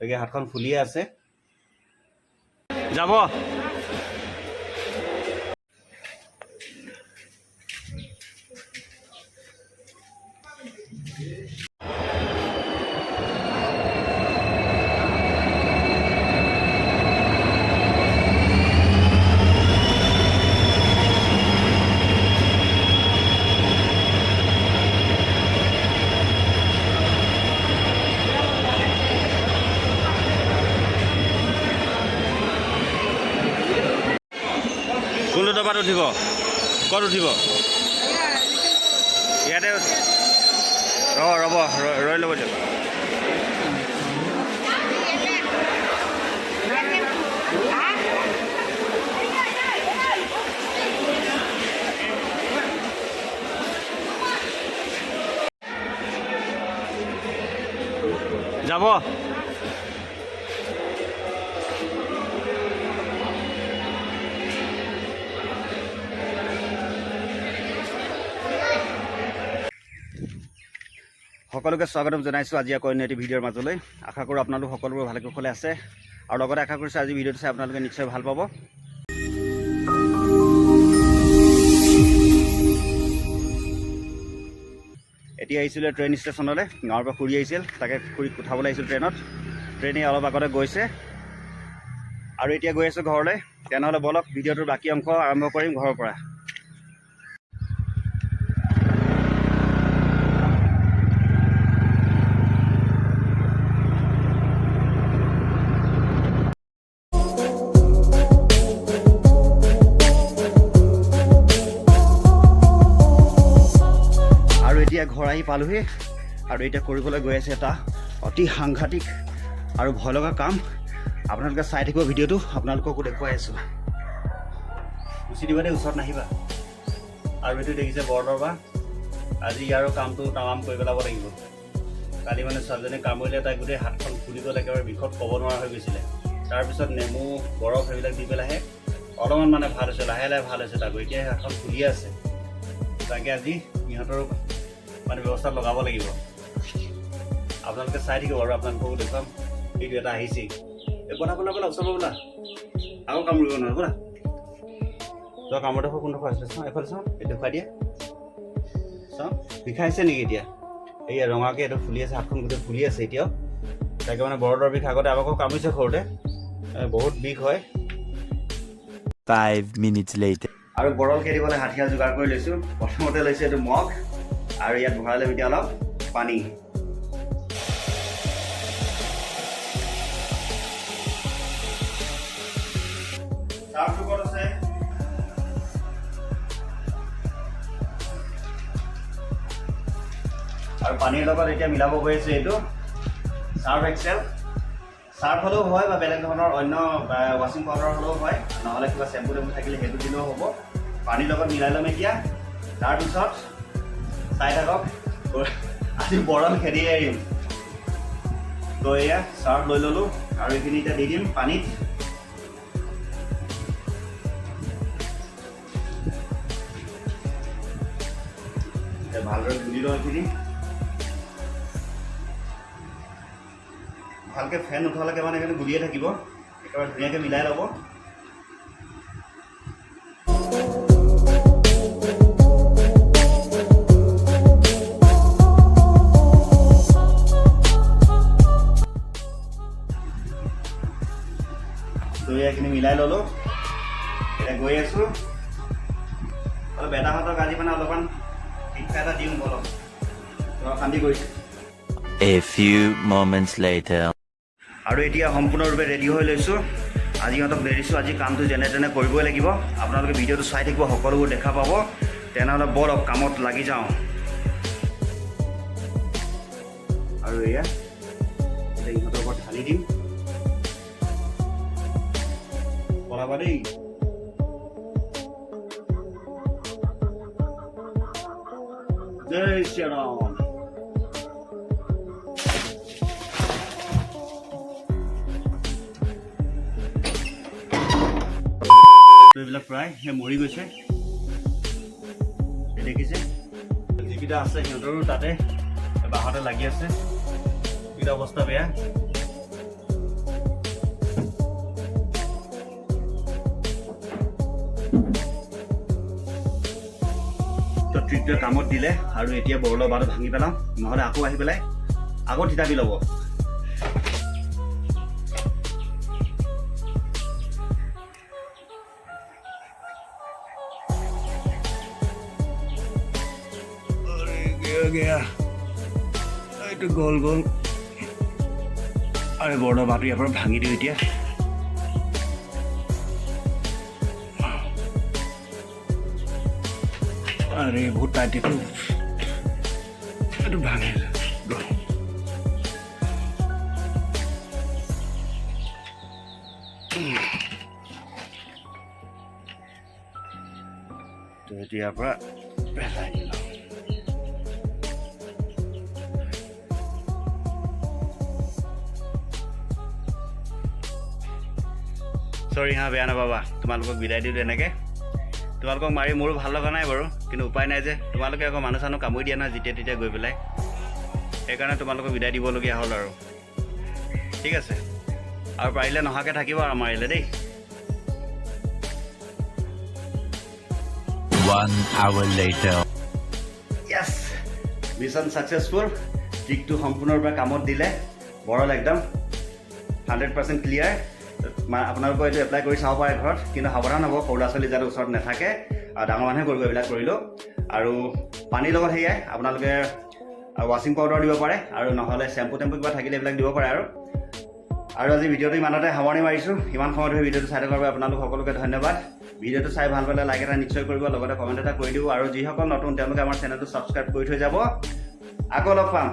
গতিকে হাতখন ফুলিয়ে আছে যাব কোনটো দবাত উঠিব ক'ত উঠিব ইয়াতে ৰ'ব ৰৈ ল'ব দিয়ক যাব সকলোকে স্বাগতম জনাইছোঁ আজি আকৌ অন্য এটি ভিডিঅ'ৰ মাজলৈ আশা কৰোঁ আপোনালোক সকলোবোৰ ভালে কুশলে আছে আৰু লগতে আশা কৰিছোঁ আজি ভিডিঅ'টো চাই আপোনালোকে নিশ্চয় ভাল পাব এতিয়া আহিছিলোঁ ট্ৰেইন ষ্টেচনলৈ গাঁৱৰ পৰা ফুৰি আহিছিল তাকে ফুৰি উঠাবলৈ আহিছিলোঁ ট্ৰেইনে অলপ আগতে গৈছে আৰু এতিয়া গৈ আছোঁ ঘৰলৈ তেনেহ'লে বলক ভিডিঅ'টোৰ বাকী অংশ আৰম্ভ কৰিম ঘৰৰ পৰা এতিয়া ঘৰ আহি পালোহি আৰু এতিয়া কৰিবলৈ গৈ আছে এটা অতি সাংঘাতিক আৰু ভয় লগা কাম আপোনালোকে চাই থাকিব ভিডিঅ'টো আপোনালোককো দেখুৱাই আছোঁ গুচি দিবা দেই ওচৰত নাহিবা আৰু এইটো দেখিছে বৰদৰবা আজি ইয়াৰ কামটো তামাম কৰি পেলাব লাগিব কালি মানে ছোৱালীজনী কামুৰিলে তাই গোটেই হাতখন ফুলি গ'ল একেবাৰে বিষত ক'ব নোৱাৰা হৈ গৈছিলে তাৰপিছত নেমু বৰফ সেইবিলাক দি পেলাইহে অলপমান মানে ভাল হৈছে লাহে লাহে ভাল হৈছে তাকো এতিয়া হাতখন ফুলি আছে তাকে আজি ইহঁতৰ মানে ব্যৱস্থা লগাব লাগিব আপোনালোকে চাই থাকিব আৰু আপোনালোককো দেখুৱাম ভিডিঅ' এটা আহিছেই এই বনা ওচৰ বোলা আকৌ কামুৰিব নোৱাৰো ব'লা তই কামোৰডোখৰ কোনডোখৰ আছিলে চাওঁ এফালে চাওঁ এই দেখুৱাই দিয়া চাওঁ বিষাইছে নেকি এতিয়া এইয়া ৰঙাকৈ এইটো ফুলি আছে হাতখন গোটেই ফুলি আছে এতিয়াও তাকে মানে বৰদৰ বিষ আগতে আমাকো কামুৰিছে সৰুতে বহুত বিষ হয় 5 minutes later আৰু বৰল খেলিবলৈ হাতীয়াৰ যোগাৰ কৰি লৈছোঁ প্ৰথমতে লৈছোঁ এইটো মগ আৰু ইয়াত ভৰাই ল'ম এতিয়া অলপ পানী আৰু পানীৰ লগত এতিয়া মিলাব গৈ আছোঁ এইটো চাৰ্ফ এক্সেল চাৰ্ফ হ'লেও হয় বা বেলেগ ধৰণৰ অন্য ৱাশ্বিং পাউডাৰ হ'লেও হয় নহ'লে কিবা চেম্পু টেম্পু থাকিলে সেইটো দিলেও হ'ব পানীৰ লগত মিলাই ল'ম এতিয়া তাৰপিছত চাই থাকক আজি বৰল খেদিয়ে আহিম তো এয়া চাৰ্ফ লৈ ল'লোঁ আৰু এইখিনি এতিয়া দি দিম পানীত ভালদৰে গুলি লওঁ এইখিনি ভালকৈ ফেন উঠোৱালৈকে মানে এইখিনি গুলিয়ে থাকিব একেবাৰে ধুনীয়াকৈ মিলাই ল'ব এইখিনি মিলাই ল'লোঁ এতিয়া গৈ আছোঁ অলপ বেটাহঁতক আজি মানে অলপমান শিক্ষা এটা দিওঁ অলপ শান্তি কৰিছোঁ A few moments later আৰু এতিয়া সম্পূৰ্ণৰূপে ৰেডি হৈ লৈছোঁ আজি সিহঁতক দেৰিছোঁ আজি কামটো যেনে তেনে কৰিবই লাগিব আপোনালোকে ভিডিঅ'টো চাই থাকিব সকলোবোৰ দেখা পাব তেনেহ'লে বলক কামত লাগি যাওঁ আৰু এয়া এতিয়া ইহঁতৰ ওপৰত ঢালি দিম বলাবা দেই জয় শ্ৰীৰাম এইবিলাক প্ৰায় মৰি গৈছে দেখিছে যিকেইটা আছে সিহঁতৰো তাতে বাঁহতে লাগি আছে এইকেইটা অৱস্থা বেয়া যিটোৱে কামত দিলে আৰু এতিয়া বৰলৰ বাৰটো ভাঙি পেলাম, নহ'লে আকৌ আহি পেলাই আকৌ থিতাপি ল'ব। এইটো গ'ল গ'ল আৰু বৰলৰ বাৰটো ইয়াৰ পৰা ভাঙি দিওঁ এতিয়া। আৰে বহুত টাইট একটু ভাঙে তো এতিয়াৰ পৰা পেলাই দিলোঁ। চৰি হা, বেয়া নাপাবা, তোমালোকক বিদায় দিলোঁ এনেকৈ। তোমালোকক মাৰি মোৰো ভাল লগা নাই বাৰু, কিন্তু উপায় নাই যে তোমালোকে আকৌ মানুহ চানুহ কামুৰি দিয়া নাই যেতিয়া তেতিয়া গৈ পেলাই, সেইকাৰণে তোমালোকক বিদায় দিবলগীয়া হ'ল আৰু। ঠিক আছে, আৰু পাৰিলে নহাকৈ থাকিব আৰু আমাৰ ইয়ালৈ দেই। 1 hour later. য়েছ, মিছন ছাকচেছফুল। ট্ৰিকটো সম্পূৰ্ণৰূপে কামত দিলে। বৰল একদম 100% ক্লিয়াৰ। আপোনালোকে এইটো এপ্লাই কৰি চাব পাৰে ঘৰত, কিন্তু সাৱধান হ'ব, সৰু ল'ৰা ছোৱালী যাতে ওচৰত নাথাকে, আৰু ডাঙৰ মানুহে কৰিব এইবিলাক কৰিলেও। আৰু পানীৰ লগত সেয়াই আপোনালোকে ৱাশ্বিং পাউডাৰ দিব পাৰে, আৰু নহ'লে চেম্পু টেম্পু কিবা থাকিলে এইবিলাক দিব পাৰে আৰু আজি ভিডিঅ'টো ইমানতে সামৰণি মাৰিছোঁ। ইমান সময় ধৰি ভিডিঅ'টো চাই থকাৰ বাবে আপোনালোক সকলোকে ধন্যবাদ। ভিডিঅ'টো চাই ভাল পালে লাইক এটা নিশ্চয় কৰিব, লগতে কমেণ্ট এটা কৰি দিব, আৰু যিসকল নতুন তেওঁলোকে আমাৰ চেনেলটো ছাবস্ক্ৰাইব কৰি থৈ যাব। আকৌ লগ পাম।